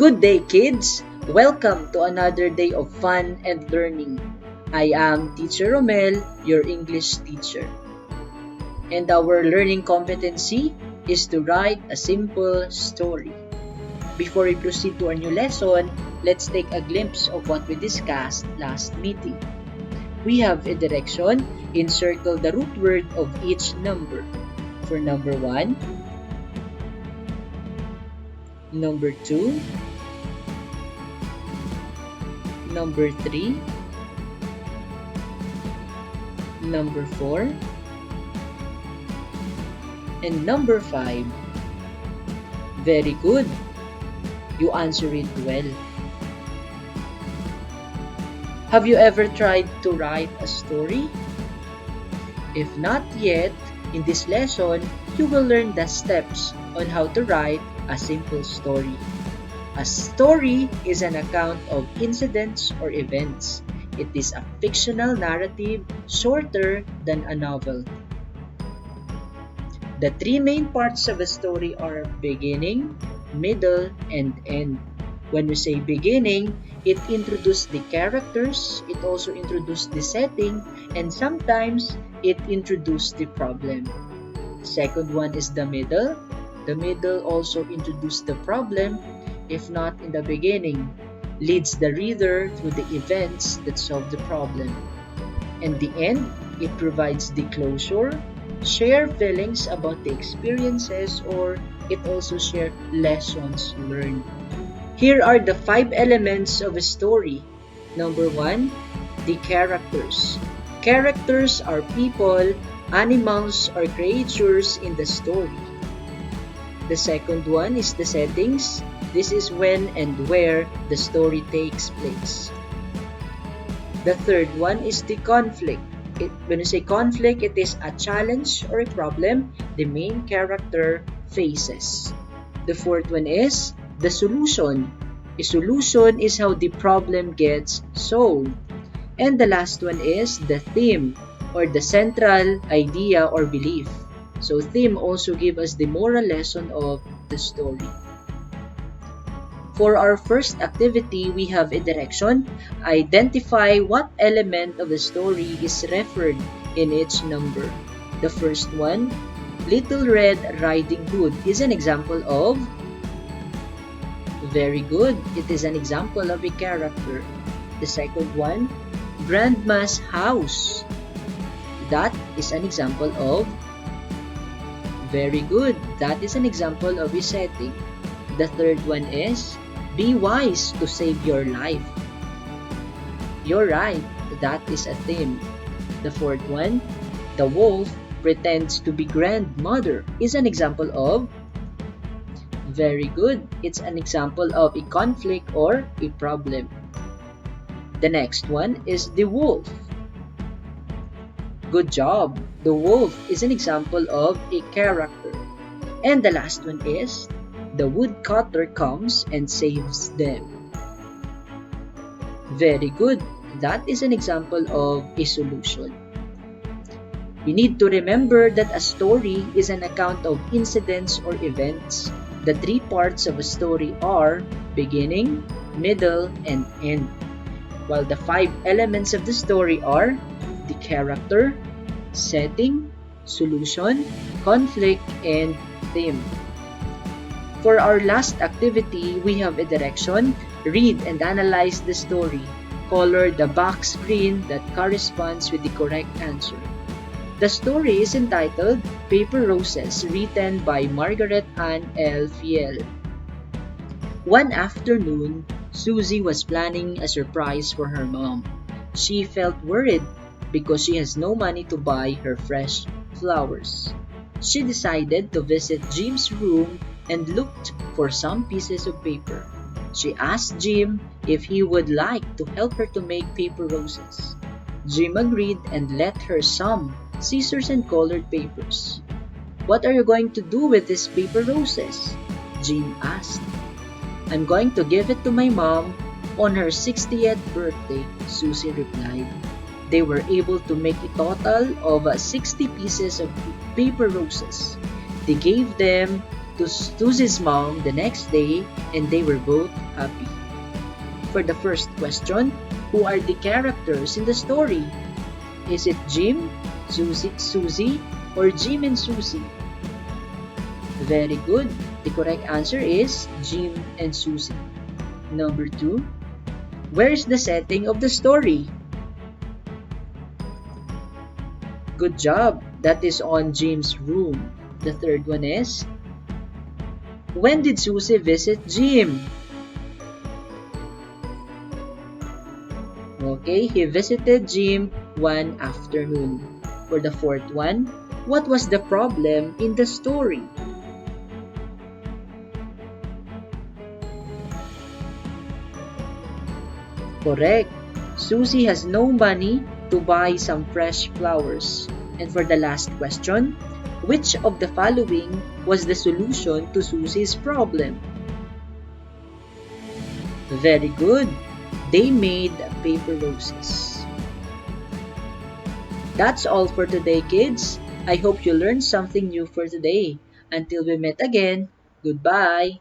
Good day, kids! Welcome to another day of fun and learning. I am Teacher Romel, your English teacher. And our learning competency is to write a simple story. Before we proceed to our new lesson, let's take a glimpse of what we discussed last meeting. We have a direction. Encircle the root word of each number. For number 1, number 2, number 3, number 4, and number 5. Very good. You answer it well. Have you ever tried to write a story? If not yet, in this lesson, you will learn the steps on how to write a simple story. A story is an account of incidents or events. It is a fictional narrative shorter than a novel. The three main parts of a story are beginning, middle, and end. When we say beginning, it introduces the characters, it also introduces the setting, and sometimes it introduces the problem. Second one is the middle. The middle also introduces the problem, if not in the beginning, leads the reader through the events that solve the problem. And the end, it provides the closure, share feelings about the experiences, or it also shares lessons learned. Here are the 5 elements of a story. Number 1, the characters. Characters are people, animals, or creatures in the story. The second one is the settings. This is when and where the story takes place. The third one is the conflict. When you say conflict, it is a challenge or a problem the main character faces. The fourth one is the solution. A solution is how the problem gets solved. And the last one is the theme or the central idea or belief. So theme also gives us the moral lesson of the story. For our first activity, we have a direction. Identify what element of the story is referred in each number. The first one, Little Red Riding Hood, is an example of. Very good. It is an example of a character. The second one, Grandma's House. That is an example of. Very good. That is an example of a setting. The third one is, be wise to save your life. You're right. That is a theme. The fourth one, the wolf pretends to be grandmother, is an example of. Very good. It's an example of a conflict or a problem. The next one is the wolf. Good job. The wolf is an example of a character. And the last one is, the woodcutter comes and saves them. Very good. That is an example of a solution. We need to remember that a story is an account of incidents or events. The three parts of a story are beginning, middle, and end. While the 5 elements of the story are the character, setting, solution, conflict, and theme. For our last activity, we have a direction. Read and analyze the story. Color the box green that corresponds with the correct answer. The story is entitled Paper Roses, written by Margaret Ann L. Fiel. One afternoon, Susie was planning a surprise for her mom. She felt worried because she has no money to buy her fresh flowers. She decided to visit Jim's room and looked for some pieces of paper. She asked Jim if he would like to help her to make paper roses. Jim agreed and lent her some scissors and colored papers. What are you going to do with these paper roses? Jim asked. I'm going to give it to my mom on her 60th birthday, Susie replied. They were able to make a total of 60 pieces of paper roses. They gave them to Susie's mom the next day and they were both happy. For the first question, who are the characters in the story? Is it Jim, Susie, or Jim and Susie? Very good. The correct answer is Jim and Susie. Number 2, where is the setting of the story? Good job. That is on Jim's room. The third one is, when did Susie visit Jim? Okay, he visited Jim one afternoon. For the fourth one, what was the problem in the story? Correct. Susie has no money to buy some fresh flowers. And for the last question, which of the following was the solution to Susie's problem? Very good. They made paper roses. That's all for today, kids. I hope you learned something new for today. Until we meet again, goodbye.